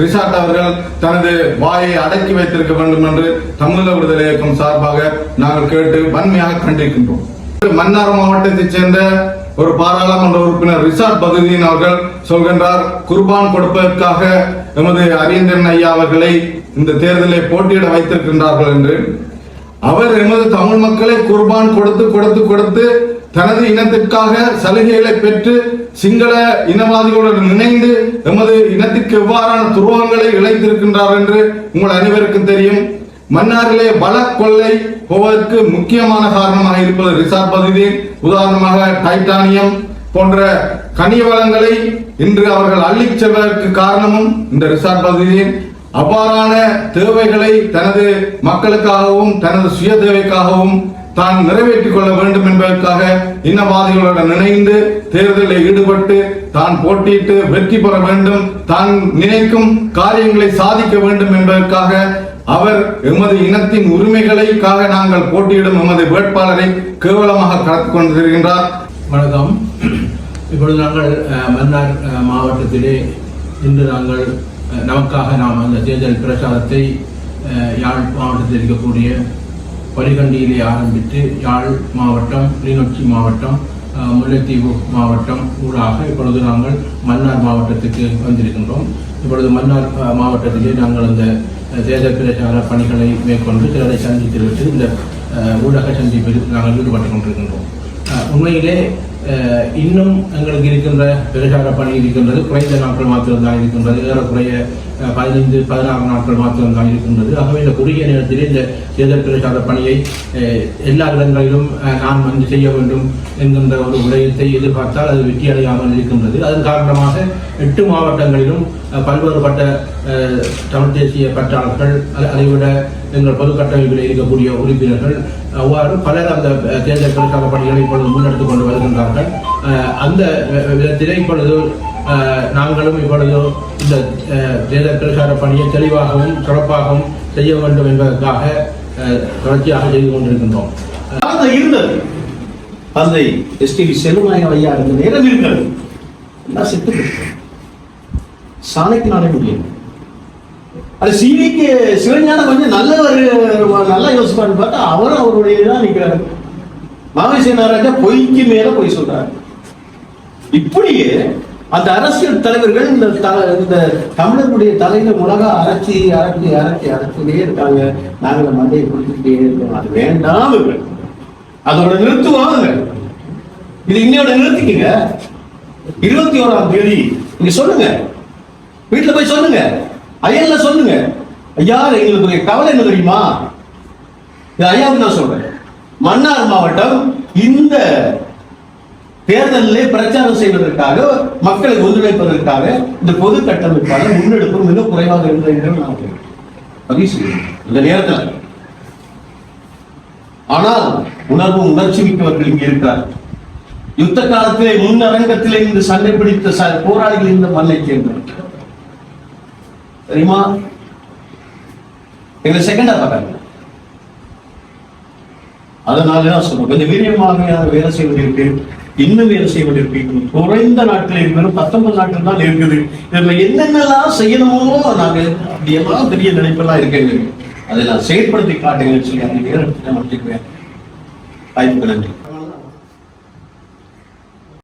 ரிஷாட் அவர்கள் தனது வாயை அடக்கி வைத்திருக்க வேண்டும் என்று தமிழீழ விடுதலை இயக்கம் சார்பாக நாங்கள் கேட்டு வன்மையாக கண்டிக்கின்றோம். மன்னார் மாவட்டத்தைச் சேர்ந்த ஒரு பாராளுமன்ற உறுப்பினர் ரிஷாட் பதுதீன் அவர்கள் சொல்கின்றார், குர்பான் கொடுப்பதற்காக எமது அரியந்தன் ஐயா அவர்களை இந்த தேர்தலை போட்டியிட வைத்திருக்கின்றார்கள் என்று. அவர் எமது தமிழ் மக்களை குர்பான் கொடுத்து கொடுத்து கொடுத்து தனது இனத்திற்காக சலுகைகளை பெற்று சிங்கள இனவாதிகளுடன் இணைந்து எமது இனத்திற்கு எவ்வாறான துரோகங்களை இழைத்திருக்கின்றார் என்று உங்கள் அனைவருக்கும் தெரியும். மன்னாரிலே வள கொள்ளை போவதற்கு முக்கியமான காரணமாக இருப்பது ரிஷாட் பதுதீன். உதாரணமாக டைட்டானியம் போன்ற கனிய வளங்களை இன்று அவர்கள் அள்ளிச் செல்வதற்கு காரணமும் இந்த ரிஷாட் பதுதீன். அவ்வாறான தேவைகளை தனது மக்களுக்காகவும் தனது சுய தேவைக்காகவும் தான் நிறைவேற்றிக் கொள்ள வேண்டும் என்பதற்காக இனவாதிகளுடன் இணைந்து தேர்தலில் ஈடுபட்டு தான் போட்டியிட்டு வெற்றி பெற வேண்டும், தான் நினைக்கும் காரியங்களை சாதிக்க வேண்டும் என்பதற்காக அவர் எமது இனத்தின் உரிமைகளுக்காக நாங்கள் போட்டியிடும் எமது வேட்பாளரை கேவலமாக கலந்து கொண்டிருக்கின்றார். வணக்கம். இப்பொழுது நாங்கள் மன்னார் மாவட்டத்திலே இன்று நாங்கள் நமக்காக நாம் அந்த தேர்தல் பிரச்சாரத்தை யாழ் மாவட்டத்தில் இருக்கக்கூடிய பரிகண்டியிலே ஆரம்பித்து யாழ் மாவட்டம், கிளிநொச்சி மாவட்டம், முல்லைத்தீவு மாவட்டம் ஊடாக இப்பொழுது நாங்கள் மன்னார் மாவட்டத்துக்கு வந்திருக்கின்றோம். இப்பொழுது மன்னார் மாவட்டத்திலே நாங்கள் அந்த தேர்தல் பிரச்சார பணிகளை மேற்கொண்டு சிலரை சந்தித்துவிட்டு இந்த ஊடக சந்திப்பில் நாங்கள் ஈடுபட்டுக் கொண்டிருக்கின்றோம். உண்மையிலே இன்னும் எங்களுக்கு இருக்கின்ற பிரச்சார பணி இருக்கின்றது. குறைந்த நாட்கள் மாத்திரம்தான் இருக்கின்றது. ஏறக்குறைய 15-16 நாட்கள் மாத்திரம்தான் இருக்கின்றது. ஆகவே இந்த குறுகிய நேரத்தில் இந்த தேர்தல் பிரச்சார பணியை எல்லா இடங்களிலும் நாம் வந்து செய்ய வேண்டும் என்கின்ற ஒரு விடயத்தை எதிர்பார்த்தால் அது வெற்றி அடையாமல் இருக்கின்றது. அதன் காரணமாக 8 மாவட்டங்களிலும் பல்வேறுபட்ட தமிழ் தேசிய பற்றாளர்கள், அதைவிட எங்கள் பொது கட்டமைப்பில் இருக்கக்கூடிய உறுப்பினர்கள் அவ்வாறு பலர் அந்த தேர்தல் பிரச்சார பணிகளை இப்பொழுது முன்னெடுத்துக் கொண்டு வருகின்றார்கள். அந்த விதத்திலே இப்பொழுது நாங்களும் இப்பொழுது இந்த தேர்தல் பிரச்சார பணியை தெளிவாகவும் சிறப்பாகவும் செய்ய வேண்டும் என்பதற்காக தொடர்ச்சியாக செய்து கொண்டிருக்கின்றோம். இருந்தது அந்த எஸ்டிவி செல்வநாயகம் ஐயா இருந்த நேரம் இருக்கிறது. எல்லாம் செத்து சாலைக்கு நாளே முடியும். அது சிவிக்கு சிவஞானம் கொஞ்சம் நல்லா யோசிப்பான்னு பார்த்தா அவருடைய தான் நிற்கிறாரு. மாவேசி நாராயணா பொய்க்கு மேல பொய் சொல்றாரு. இப்படியே அந்த அரசியல் தலைவர்கள் இந்த தமிழர்களுடைய தலையில உலக அரைச்சிலே இருக்காங்க. நாங்கள் மண்டையை கொடுத்துட்டே இருக்கோம். அது வேண்டாம், அதோட நிறுத்துவாங்க. இது இன்னையோட நிறுத்திக்கங்க. 21ஆம் தேதி நீங்க சொல்லுங்க, வீட்டுல போய் சொல்லுங்க, ஐயல்ல சொல்லுங்க. ஐயா, எங்களுக்கு கவலை என்ன தெரியுமா? ஐயாவுக்கு நான் சொல்றேன், மன்னார் மாவட்டம் இந்த தேர்தலில் பிரச்சாரம் செய்வதற்காக, மக்களை ஒன்றிணைப்பதற்காக இந்த பொது கட்டமைப்பாக முன்னெடுப்பு மிக குறைவாக இருந்தது இந்த நேரத்தில். ஆனால் உணர்ச்சி மிக்கவர்கள் இங்கே இருக்கிறார். யுத்த காலத்திலே முன்னரங்கத்திலே இந்த சண்டை பிடித்த போராளிகள் இந்த மண்ணை சேர்ந்தவர் தெரியுமா? எங்களை செகண்டா பார்க்க. அதனாலதான் சொல்றோம், கொஞ்சம் வீரியமாக வேலை செய்ய வேண்டியிருக்கு, இன்னும் வேலை செய்ய வேண்டியிருக்கு. குறைந்த நாட்கள் இருக்கிறோம், 19 நாட்கள் தான் இருக்குது. இதுல என்னென்னலாம் செய்யணுமோ நாங்க அப்படியெல்லாம் பெரிய நினைப்பெல்லாம் இருக்கேங்க. அதை நான் செயற்படுத்தி காட்டுங்கன்னு சொல்லி அந்த நேரத்தில் வாய்ப்புக்கு நன்றி.